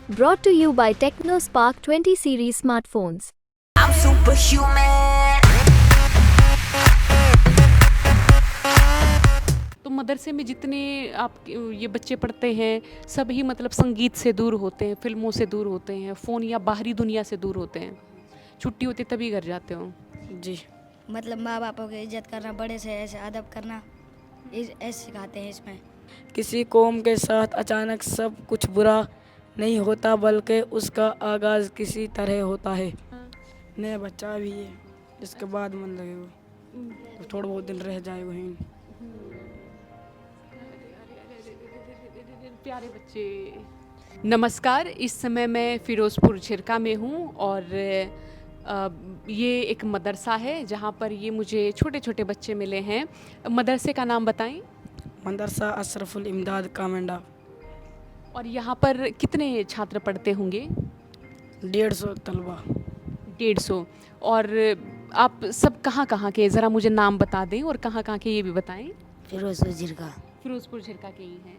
Brought to you by TechnoSpark 20 series smartphones. I'm superhuman. तो मदरसे में जितने आप ये बच्चे पढ़ते हैं सभी मतलब संगीत से दूर होते हैं, फिल्मों से दूर होते हैं, फ़ोन या बाहरी दुनिया से दूर होते हैं। छुट्टी होती तभी घर जाते हो? जी। मतलब माँ बापों की इज्जत करना, बड़े से ऐसे अदब करना, ऐसे सिखाते हैं इसमें। किसी कौम के साथ अचानक सब कुछ बुरा नहीं होता, बल्कि उसका आगाज़ किसी तरह होता है। नया बच्चा भी है, जिसके बाद मन लगेगा, तो थोड़ा बहुत दिन रह जाए वहीं। प्यारे बच्चे, नमस्कार। इस समय मैं फ़िरोज़पुर झिरका में हूँ और ये एक मदरसा है जहाँ पर ये मुझे छोटे छोटे बच्चे मिले हैं। मदरसे का नाम बताएं। मदरसा अशरफुल इमदाद कामेंडा। और यहाँ पर कितने छात्र पढ़ते होंगे? 150 तलबा। 150। और आप सब कहाँ कहाँ के, ज़रा मुझे नाम बता दें और कहाँ कहाँ के ये भी बताएं। फिरोजपुर झिरका। फ़िरोज़पुर झिरका के ही हैं।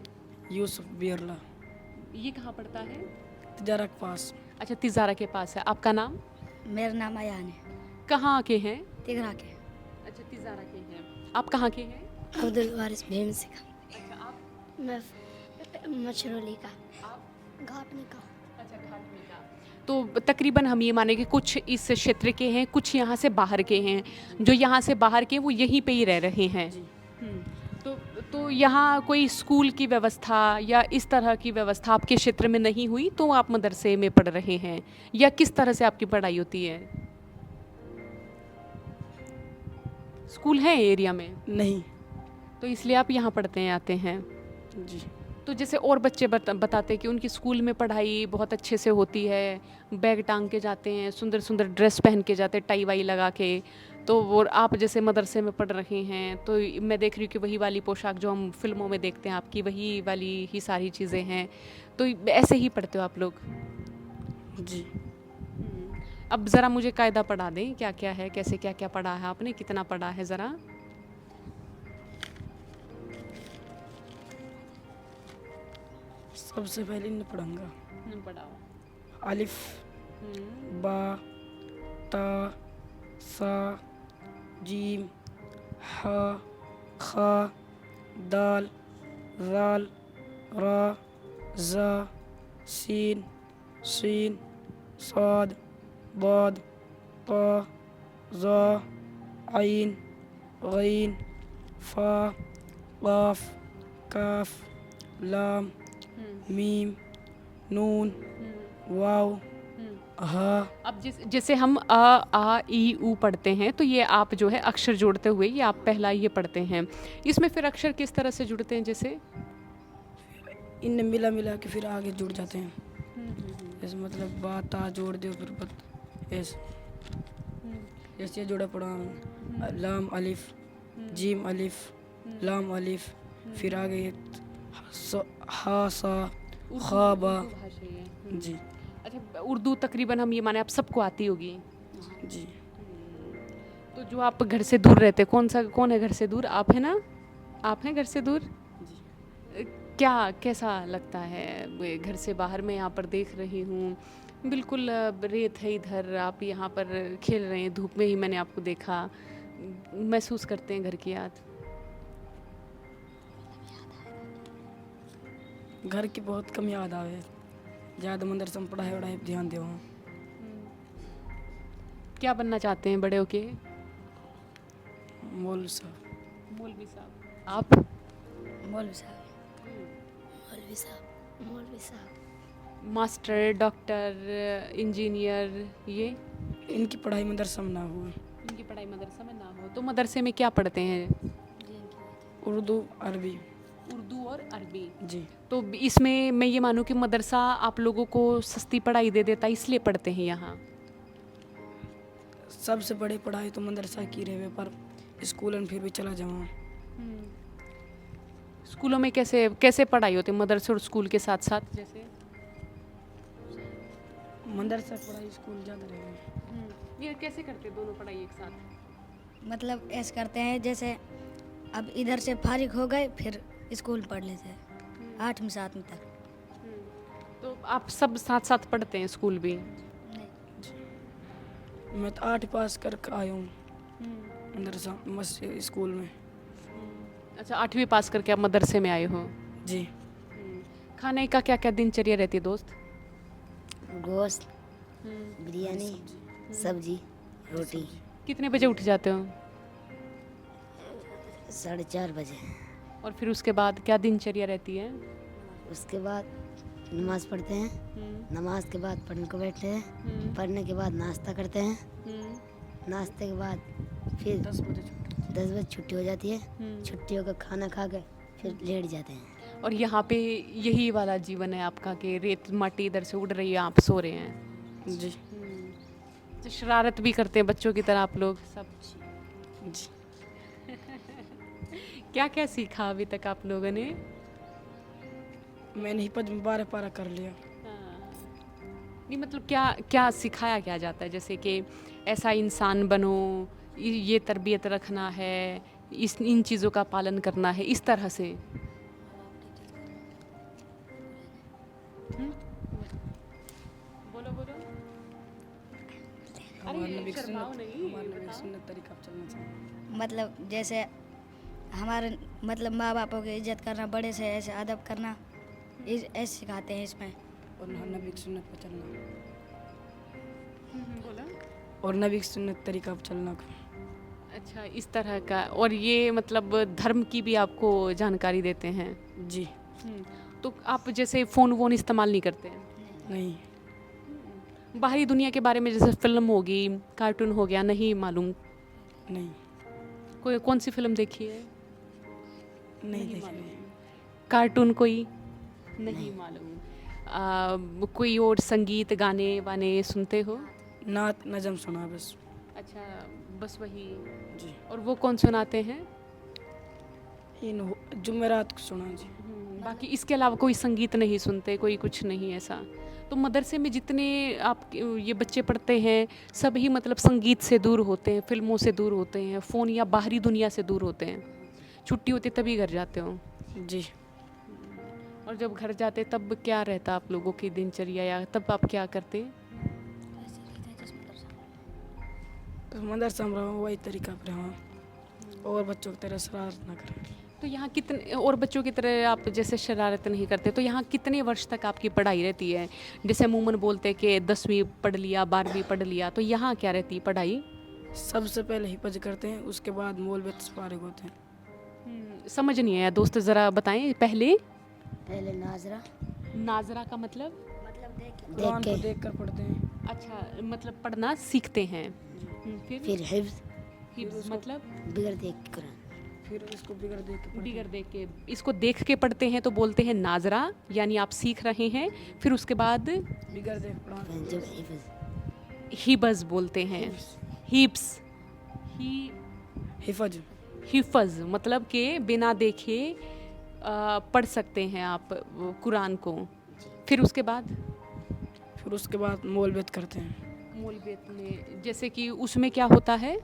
यूसुफ बिरला। ये कहाँ पड़ता है? तिजारा के पास। अच्छा, तिजारा के पास है। आपका नाम? मेरा नाम अयान है। कहाँ के हैं? तिगरा के। अच्छा, तिजारा के हैं। आप कहाँ के हैं? अब्दुल वारिस भीम से का। अच्छा, आप? मैं मछरोली का। आप? घाटनी का। अच्छा, घाटनी का। तो तकरीबन हम ये माने कि कुछ इस क्षेत्र के हैं, कुछ यहाँ से बाहर के हैं। जो यहाँ से बाहर के वो यहीं पे ही रह रहे हैं। तो यहाँ कोई स्कूल की व्यवस्था या इस तरह की व्यवस्था आपके क्षेत्र में नहीं हुई तो आप मदरसे में पढ़ रहे हैं, या किस तरह से आपकी पढ़ाई होती है? स्कूल है एरिया में? नहीं। तो इसलिए आप यहाँ पढ़ते हैं, आते हैं। जी। तो जैसे और बच्चे बताते हैं कि उनकी स्कूल में पढ़ाई बहुत अच्छे से होती है, बैग टांग के जाते हैं, सुंदर सुंदर ड्रेस पहन के जाते हैं, टाई वाई लगा के। तो वो आप जैसे मदरसे में पढ़ रहे हैं तो मैं देख रही हूँ कि वही वाली पोशाक जो हम फिल्मों में देखते हैं आपकी, वही वाली ही सारी चीज़ें हैं। तो ऐसे ही पढ़ते हो आप लोग? जी। अब ज़रा मुझे कायदा पढ़ा दें, क्या क्या है, कैसे क्या क्या पढ़ा है आपने, कितना पढ़ा है ज़रा। सबसे पहले नहीं पढ़ूंगा। पढ़ाओ। अलिफ, बा, ता, सा, जीम, हा, खा, दाल, राल, रा, जा, सीन, सीन, साद, बाद, ता, जा, आइन, गईन, फा, काफ, काफ, लाम, मीम, नून, वाव, हा। अब जैसे हम आ ई ऊ पढ़ते हैं तो ये आप जो है अक्षर जोड़ते हुए ये आप पहला ये पढ़ते हैं। इसमें फिर अक्षर किस तरह से जुड़ते हैं? जैसे इनमें मिला मिला के फिर आगे जुड़ जाते हैं। जैसे मतलब बा ता जोड़ दो फिर ऐसे जैसे जोड़ा पड़ा लाम अलिफ, जीम अलिफ, लाम अलिफ, फिर आगे हा सा खा बा। जी। अच्छा, उर्दू तकरीबन हम ये माने आप सबको आती होगी। जी। तो जो आप घर से दूर रहते, कौन है घर से दूर? आप है ना? आप हैं घर से दूर? क्या कैसा लगता है घर से बाहर? मैं यहाँ पर देख रही हूँ बिल्कुल रेत है इधर, आप यहाँ पर खेल रहे हैं धूप में ही, मैंने आपको देखा। महसूस करते हैं घर की याद? घर की बहुत कम याद आवे, ज़्यादा मदरसा में पढ़ाई वढ़ाई पे ध्यान दे। क्या बनना चाहते हैं बड़े होके? मौलवी साहब। मौलवी साहब। आप? मौलवी साहब। मौलवी साहब। मौलवी साहब। मास्टर, डॉक्टर, इंजीनियर, ये इनकी पढ़ाई मदरसा में ना हुई। इनकी पढ़ाई मदरसा में ना हो तो मदरसे में क्या पढ़ते हैं? उर्दू, अरबी। उर्दू और अरबी। जी। तो इसमें मैं ये मानूँ कि मदरसा आप लोगों को सस्ती पढ़ाई दे देता, इसलिए पढ़ते हैं यहाँ? सबसे बड़ी पढ़ाई तो मदरसा की रहे, पर स्कूल में फिर भी चला जाऊँ। स्कूलों में कैसे कैसे पढ़ाई होती है मदरसे और स्कूल के साथ साथ? जैसे मदरसा पढ़ाई स्कूल ज़्यादा रहेगी। ये कैसे करते दोनों पढ़ाई एक साथ? मतलब ऐसे करते हैं जैसे अब इधर से फारिग हो गए फिर स्कूल पढ़ लेते हैं 8वीं 7वीं तक। तो आप सब साथ साथ पढ़ते हैं स्कूल भी? मैं तो 8 पास करके आया हूँ मदरसा स्कूल में। अच्छा, 8वीं पास करके आप मदरसे में आए हो। जी। खाने का क्या क्या दिनचर्या रहती है दोस्त? गोश्त, बिरयानी, सब्जी, रोटी। कितने बजे उठ जाते हो? 4:30 बजे। और फिर उसके बाद क्या दिनचर्या रहती है? उसके बाद नमाज पढ़ते हैं, नमाज के बाद पढ़ने को बैठते हैं, पढ़ने के बाद नाश्ता करते हैं, नाश्ते के बाद फिर 10 बजे छुट्टी। 10 बजे छुट्टी हो जाती है, छुट्टियों का खाना खा के फिर लेट जाते हैं। और यहाँ पे यही वाला जीवन है आपका कि रेत माटी इधर से उड़ रही है, आप सो रहे हैं? जी। तो शरारत भी करते हैं बच्चों की तरह आप लोग सब? जी। क्या क्या सीखा अभी तक आप लोगों ने? मैंने ही पद में 12 पारा कर लिया। नहीं, मतलब क्या क्या सिखाया क्या जाता है? जैसे कि ऐसा इंसान बनो, ये तरबियत रखना है, इन चीज़ों का पालन करना है, इस तरह से। बोलो बोलो। हमारे नबी की शर्माओ सुन्नत, नहीं, हमारे नबी की सुन्नत तरीका पे चलना चाहिए। मतलब जैसे हमारे मतलब माँ बापों की इज्जत करना, बड़े से ऐसे अदब करना, ऐसे सिखाते हैं इसमें। और नबी की सुन्नत पे चलना। बोला। और नबी की सुन्नत तरीका पे चलना। अच्छा, इस तरह का। और ये मतलब धर्म की भी आपको जानकारी देते हैं? जी। तो आप जैसे फ़ोन वोन इस्तेमाल नहीं करते हैं? नहीं। बाहरी दुनिया के बारे में जैसे फिल्म होगी, कार्टून हो गया, नहीं मालूम? नहीं। कोई कौन सी फिल्म देखी है? नहीं देखी। कार्टून कोई नहीं मालूम? कोई और संगीत गाने वाने सुनते हो? नात नजम सुना बस। अच्छा, बस वही। जी। और वो कौन सुनाते हैं? इन जुमेरात को सुना जी। बाकी इसके अलावा कोई संगीत नहीं सुनते, कोई कुछ नहीं ऐसा? तो मदरसे में जितने आप ये बच्चे पढ़ते हैं सभी मतलब संगीत से दूर होते हैं, फिल्मों से दूर होते हैं, फ़ोन या बाहरी दुनिया से दूर होते हैं। छुट्टी होती तभी घर जाते हो? जी। और जब घर जाते तब क्या रहता आप लोगों की दिनचर्या, या तब आप क्या करते? तो मदरसा में रहो, वही तरीका पे रहो और बच्चों की तरह शरारत ना करें। तो यहाँ कितने और बच्चों की तरह आप जैसे शरारत नहीं करते, तो यहाँ कितने वर्ष तक आपकी पढ़ाई रहती है? जैसे अमूमन बोलते कि 10वीं पढ़ लिया, 12वीं पढ़ लिया, तो यहाँ क्या रहती है पढ़ाई? सबसे पहले हिफज करते हैं, उसके बाद मौलवी फारिग होते हैं। समझ नहीं आया दोस्त, ज़रा बताएं। पहले नाजरा। नाजरा का मतलब? कुरान को देख कर पढ़ते हैं। अच्छा, मतलब पढ़ना सीखते हैं। फिर हिफ्ज, हिफ्ज मतलब बिगड़ देख कुरान। फिर इसको बिगड़ देख के बिगड़ देख के, इसको देख के पढ़ते हैं तो बोलते हैं नाजरा, यानी आप सीख रहे हैं। फिर उसके बाद बिगड़ देख पढ़ा। जब हिफ्ज, हिबज बोलते हैं। हिप्स, हिफज। हिफज मतलब कि बिना देखे पढ़ सकते हैं आप कुरान को। फिर उसके बाद मौलवियत करते हैं। मौलवियत में जैसे कि उसमें क्या होता है?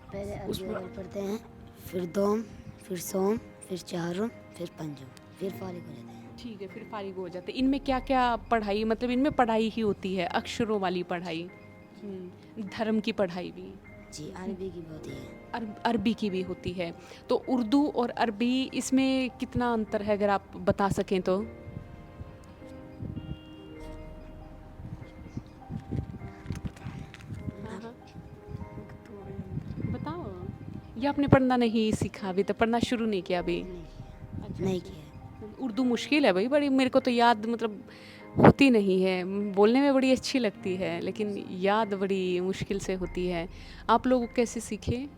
पहले अरबी पढ़ते हैं, फिर दोम, फिर सोम, फिर चारों, फिर पंजों, फिर फारिग हो जाते हैं। ठीक है, फिर फारिग हो जाते हैं। इनमें क्या क्या पढ़ाई, मतलब इनमें पढ़ाई ही होती है, अक्षरों वाली पढ़ाई, धर्म की पढ़ाई भी? जी, अरबी की होती है। अरबी की भी होती है। तो उर्दू और अरबी, इसमें कितना अंतर है अगर आप बता सकें तो? बताओ। या आपने पढ़ना नहीं सीखा अभी तक, पढ़ना शुरू नहीं किया अभी? नहीं किया। उर्दू मुश्किल है भाई बड़ी, मेरे को तो याद मतलब होती नहीं है। बोलने में बड़ी अच्छी लगती है लेकिन याद बड़ी मुश्किल से होती है। आप लोग कैसे सीखे?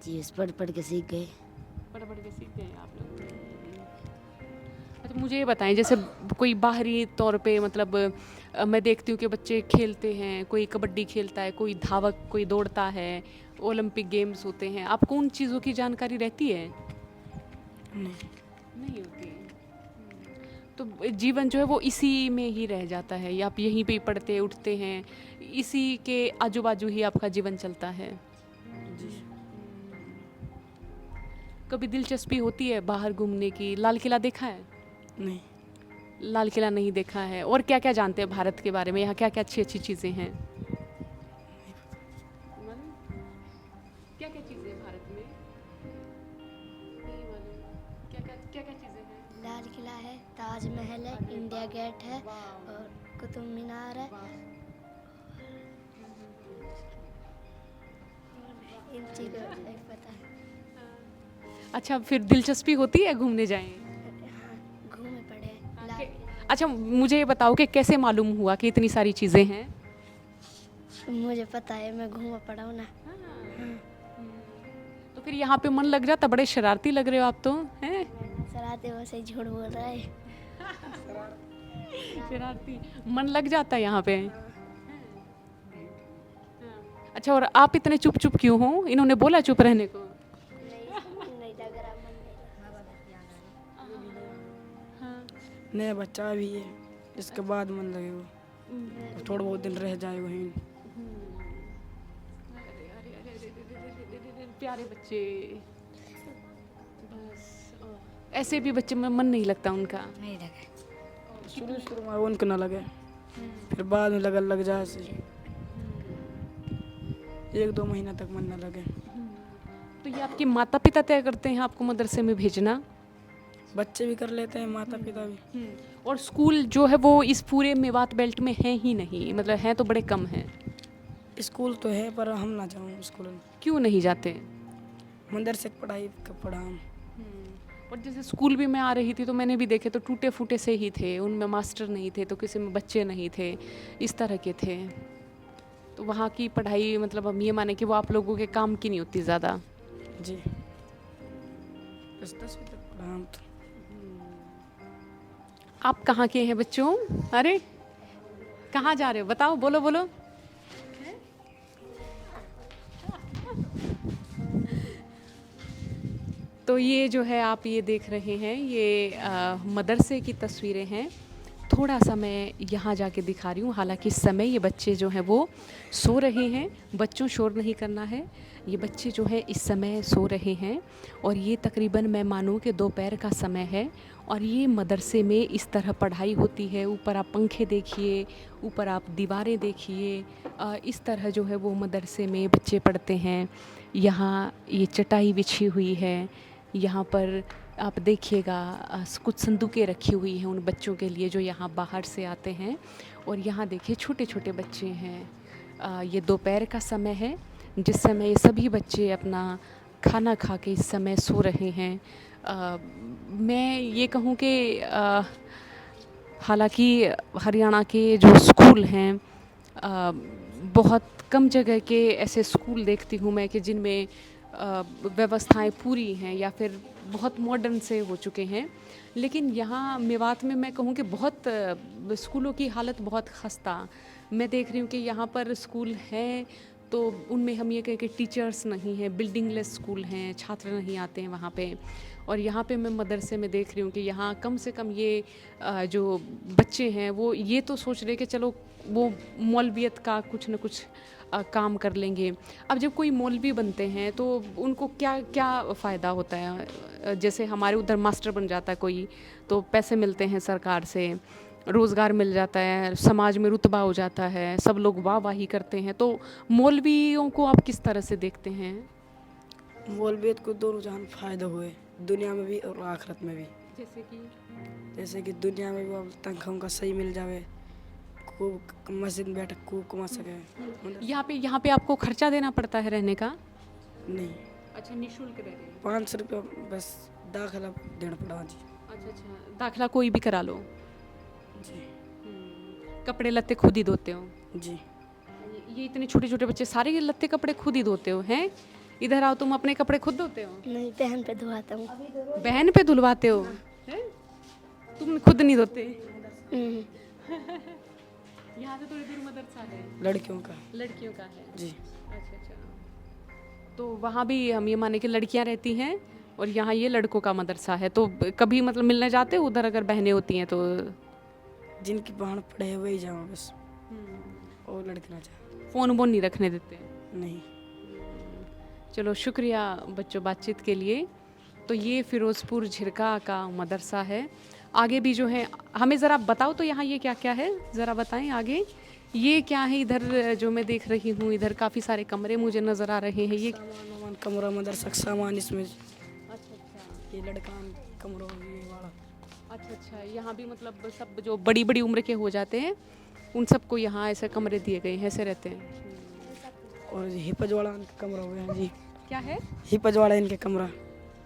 जी, उस पढ़ के सीख गए। पढ़ के सीख गए आप लोग? अच्छा, मुझे ये बताएं, जैसे कोई बाहरी तौर पे मतलब मैं देखती हूँ कि बच्चे खेलते हैं, कोई कबड्डी खेलता है, कोई धावक, कोई दौड़ता है, ओलंपिक गेम्स होते हैं, आपको उन चीज़ों की जानकारी रहती है? नहीं होती। तो जीवन जो है वो इसी में ही रह जाता है, या आप यहीं पे ही पढ़ते उठते हैं, इसी के आजू बाजू ही आपका जीवन चलता है? कभी दिलचस्पी होती है बाहर घूमने की? लाल किला देखा है? नहीं। लाल किला नहीं देखा है। और क्या क्या जानते हैं भारत के बारे में, यहाँ क्या क्या अच्छी अच्छी चीज़ें हैं? क्या क्या चीज़ें हैं भारत में? नहीं मालूम। क्या क्या चीज़ें हैं? लाल किला है, ताजमहल है, इंडिया गेट है और कुतुब मीनार है। इन चीज़ों का नहीं पता है। अच्छा, फिर दिलचस्पी होती है घूमने जाएं? घूमे पड़े हैं। अच्छा, मुझे ये बताओ कि कैसे मालूम हुआ कि इतनी सारी चीज़ें हैं? मुझे पता है, मैं घूमा पड़ा हूँ ना। तो फिर यहाँ पे मन लग जाता? बड़े शरारती लग रहे हो आप तो, हैं? सराते वैसे ही झूठ बोल रहा है। शरारती मन लग जाता है यहाँ पे। अच्छा, और आप इतने चुप चुप क्यों हो? इन्होंने बोला चुप रहने को? नहीं लग रहा मन नहीं। नया बच्चा भी है, इसके बाद मन लगेगा, थोड़ा बहुत दिन रह जाए वहीं। प्यारे बच्चे, बस ऐसे भी बच्चे में मन नहीं लगता उनका? नहीं लगा। शुरू में उनको ना लगे, फिर बाद में लग जाए से 1-2 महीना तक मन ना लगे। तो ये आपके माता पिता तय करते हैं आपको मदरसे में भेजना? बच्चे भी कर लेते हैं, माता पिता भी। और स्कूल जो है वो इस पूरे मेवात बेल्ट में है ही नहीं, मतलब हैं तो बड़े कम हैं। स्कूल तो है पर हम ना जाऊँ स्कूल में। क्यों नहीं जाते? मदरसे की पढ़ाई का पढ़ा हम। और जैसे स्कूल भी मैं आ रही थी तो मैंने भी देखे तो टूटे फूटे से ही थे, उनमें मास्टर नहीं थे तो किसी में बच्चे नहीं थे, इस तरह के थे। तो वहाँ की पढ़ाई मतलब हम ये माने कि वो आप लोगों के काम की नहीं होती ज़्यादा? जी, बस 10वीं तक पढ़ा हम तो। आप कहाँ के हैं बच्चों? अरे कहाँ जा रहे हो? बताओ, बोलो बोलो। तो ये जो है आप ये देख रहे हैं, ये मदरसे की तस्वीरें हैं। थोड़ा सा मैं यहाँ जाके दिखा रही हूँ, हालांकि इस समय ये बच्चे जो हैं वो सो रहे हैं। बच्चों शोर नहीं करना है, ये बच्चे जो हैं इस समय सो रहे हैं। और ये तकरीबन मैं मानूँ कि दोपहर का समय है और ये मदरसे में इस तरह पढ़ाई होती है। ऊपर आप पंखे देखिए, ऊपर आप दीवारें देखिए, इस तरह जो है वो मदरसे में बच्चे पढ़ते हैं। यहाँ ये चटाई बिछी हुई है, यहाँ पर आप देखिएगा कुछ संदूकें रखी हुई हैं उन बच्चों के लिए जो यहाँ बाहर से आते हैं। और यहाँ देखिए छोटे छोटे बच्चे हैं। ये दोपहर का समय है जिस समय ये सभी बच्चे अपना खाना खा के इस समय सो रहे हैं। मैं ये कहूँ कि हालांकि हरियाणा के जो स्कूल हैं, बहुत कम जगह के ऐसे स्कूल देखती हूँ मैं कि जिनमें व्यवस्थाएं पूरी हैं या फिर बहुत मॉडर्न से हो चुके हैं। लेकिन यहाँ मेवात में मैं कहूँ कि बहुत स्कूलों की हालत बहुत खस्ता। मैं देख रही हूँ कि यहाँ पर स्कूल हैं तो उनमें हम ये कहें कि टीचर्स नहीं हैं, बिल्डिंगलेस स्कूल हैं, छात्र नहीं आते हैं वहाँ पे। और यहाँ पे मैं मदरसे में देख रही हूँ कि यहाँ कम से कम ये जो बच्चे हैं वो ये तो सोच रहे कि चलो वो मौलवियत का कुछ न कुछ काम कर लेंगे। अब जब कोई मौलवी बनते हैं तो उनको क्या क्या फ़ायदा होता है? जैसे हमारे उधर मास्टर बन जाता है कोई तो पैसे मिलते हैं सरकार से, रोज़गार मिल जाता है, समाज में रुतबा हो जाता है, सब लोग वाहवाही करते हैं। तो मौलवियों को आप किस तरह से देखते हैं? मौलवियत को दोनों जहान फ़ायदा हुए, दुनिया में भी और आखिरत में भी। जैसे कि दुनिया में भी तनख्वाह उनका सही मिल जावे, खूब मस्जिद में बैठ खूब कमा सके। यहाँ पे आपको खर्चा देना पड़ता है रहने का? नहीं। अच्छा, निःशुल्क रह रहे हैं? 500 रुपया बस दाखिला देना पड़ा जी। अच्छा, दाखिला कोई भी करा लो जी। कपड़े लत्ते खुद ही धोते हो? जी। ये इतने छोटे छोटे बच्चे सारे ये लत्ते कपड़े खुद ही धोते हो हैं? इधर आओ, तुम अपने कपड़े खुद धोते हो? नहीं, बहन पे धुआता हूँ। बहन पे धुलवाते हो? हैं? तुम खुद नहीं धोते? यहाँ से थोड़ी दूर मदरसा है, लड़कियों का है जी। अच्छा। तो वहाँ भी हम ये माने कि लड़कियाँ रहती हैं और यहाँ ये लड़कों का मदरसा है। तो कभी मतलब मिलने जाते हो उधर अगर बहनें होती हैं तो? जिनकी बहन पढ़े हुए ही जाओ बस, और लड़के ना जाओ। फ़ोन वोन नहीं रखने देते? नहीं। चलो शुक्रिया बच्चों बातचीत के लिए। तो ये फ़िरोज़पुर झिरका का मदरसा है। आगे भी जो है हमें ज़रा बताओ तो यहाँ ये क्या क्या है, ज़रा बताएं आगे। ये क्या है इधर जो मैं देख रही हूँ, इधर काफ़ी सारे कमरे मुझे नज़र आ रहे हैं। ये सामान वामान कमरा मदरसा का सामान इसमें, अच्छा अच्छा ये लड़का कमरा ये वाला। अच्छा अच्छा, यहाँ भी मतलब सब जो बड़ी बड़ी उम्र के हो जाते हैं उन सबको यहाँ ऐसे कमरे दिए गए हैं, ऐसे रहते हैं। और हिपज वाला इनका कमरा हो गया जी, क्या है? हिपज वाला इनके कमरा।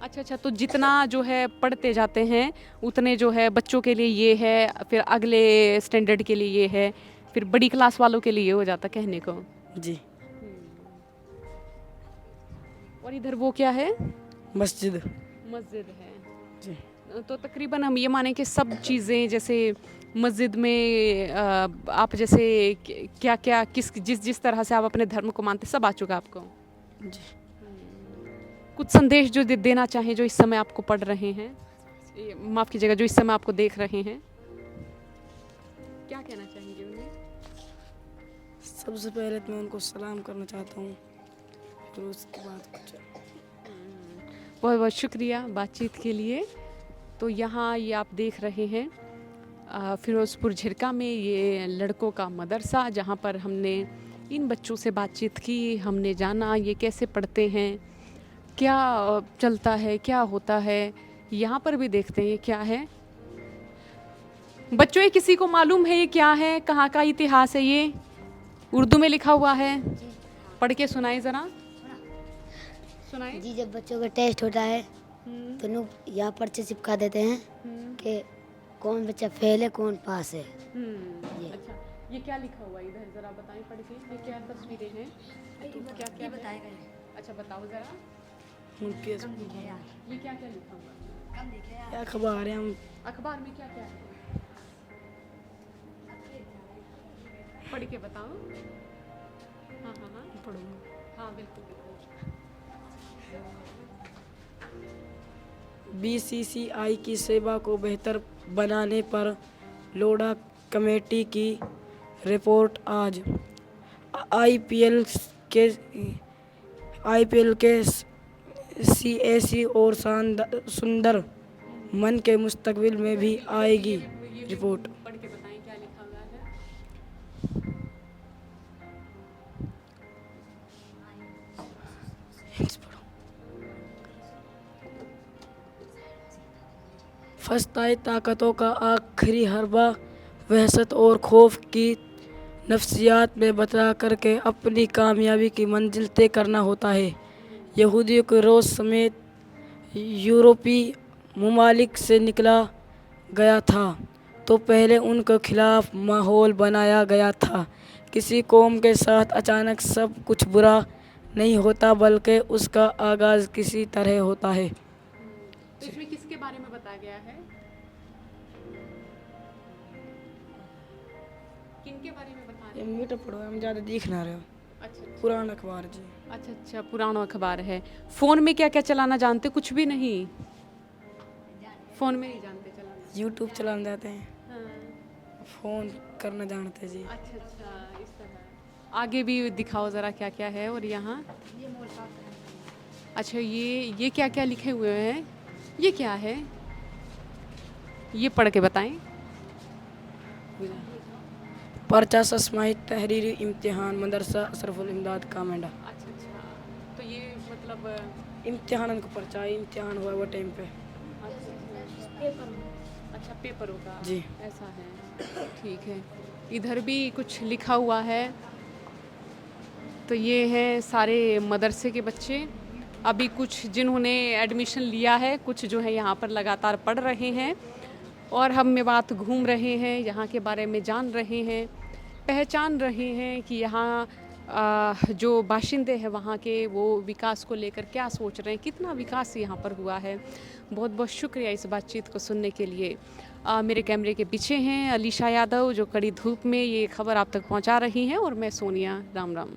अच्छा अच्छा, तो जितना जो है पढ़ते जाते हैं उतने जो है बच्चों के लिए ये है, फिर अगले स्टैंडर्ड के लिए ये है, फिर बड़ी क्लास वालों के लिए ये हो जाता कहने को। जी। और इधर वो क्या है? मस्जिद। मस्जिद है जी। तो तकरीबन हम ये माने कि सब चीज़ें जैसे मस्जिद में आप जैसे क्या क्या किस जिस जिस तरह से आप अपने धर्म को मानते सब आ चुका आपको। जी। कुछ संदेश जो देना चाहें जो इस समय आपको पढ़ रहे हैं, माफ़ कीजिएगा, जो इस समय आपको देख रहे हैं, क्या कहना चाहेंगे उन्हें? सबसे पहले तो मैं उनको सलाम करना चाहता हूँ, फिर उसके बाद कुछ। बहुत बहुत शुक्रिया बातचीत के लिए। तो यहाँ ये आप देख रहे हैं फिरोज़पुर झिरका में ये लड़कों का मदरसा, जहाँ पर हमने इन बच्चों से बातचीत की, हमने जाना ये कैसे पढ़ते हैं, क्या चलता है, क्या होता है। यहाँ पर भी देखते हैं ये क्या है। बच्चों ये किसी को मालूम है ये क्या है, कहाँ का इतिहास है? ये उर्दू में लिखा हुआ है, पढ़ के सुनाए ज़रा, सुनाए। जी, जब बच्चों का टेस्ट होता है तो लोग यहाँ पर्चे चिपका देते हैं कि कौन बच्चा फेल है कौन पास है। अच्छा, ये क्या लिखा हुआ है इधर, ज़रा बताएं पढ़ के। ये क्या तस्वीरें हैं, क्या क्या बताएगा? अच्छा बताओ ज़रा। ये क्या क्या लिखा हुआ है? क्या खबर है? हम अखबार में क्या क्या है, पढ़ के बताओ। हाँ हाँ हाँ पढ़ूँगा, हाँ बिल्कुल बिल्कुल। बीसीसीआई की सेवा को बेहतर बनाने पर लोढ़ा कमेटी की रिपोर्ट आज। आईपीएल के सीएसी और सुंदर मन के मुस्तकबिल में भी आएगी रिपोर्ट। पढ़ के बताएं क्या लिखा हुआ है। फस्ताई ताकतों का आखिरी हरबा वहशत और खौफ की नफ्सियात में बता करके अपनी कामयाबी की मंजिल तय करना होता है। यहूदियों के रोज़ समेत यूरोपीय ममालिक से निकला गया था तो पहले उनके खिलाफ माहौल बनाया गया था। किसी कौम के साथ अचानक सब कुछ बुरा नहीं होता बल्कि उसका आगाज़ किसी तरह होता है। तो इसमें किसके बारे में बताया गया है, किनके बारे में बता रहे ये मीठा पढ़ो, हम ज़्यादा देख ना रहे हो। हैं? अच्छा पुराना अखबार जी। अच्छा अच्छा, पुराना अखबार है। फ़ोन में क्या क्या चलाना जानते? कुछ भी नहीं, फ़ोन में नहीं जानते चलाना। यूट्यूब चलाना जाते हैं, हाँ। फ़ोन करना जानते हैं जी। अच्छा अच्छा, इस तरह। आगे भी दिखाओ ज़रा क्या क्या है। और यहाँ अच्छा ये क्या क्या लिखे हुए हैं, ये क्या है, ये पढ़ के बताएं। पर्चा सस्माही तहरीरी इम्तिहान मदरसा अशरफुल इमदाद कामेंडा। अच्छा अच्छा, तो ये मतलब इम्तिहान का पर्चा, इम्तिहान हुआ वो टाइम पे। अच्छा पेपर होगा जी। ऐसा है, ठीक है। इधर भी कुछ लिखा हुआ है। तो ये है सारे मदरसे के बच्चे, अभी कुछ जिन्होंने एडमिशन लिया है, कुछ जो है यहाँ पर लगातार पढ़ रहे हैं और हम में बात घूम रहे हैं, यहाँ के बारे में जान रहे हैं, पहचान रहे हैं कि यहाँ जो बाशिंदे हैं वहाँ के वो विकास को लेकर क्या सोच रहे हैं, कितना विकास यहाँ पर हुआ है। बहुत बहुत शुक्रिया इस बातचीत को सुनने के लिए। मेरे कैमरे के पीछे हैं अलीशा यादव जो कड़ी धूप में ये खबर आप तक पहुँचा रही हैं, और मैं सोनिया। राम राम।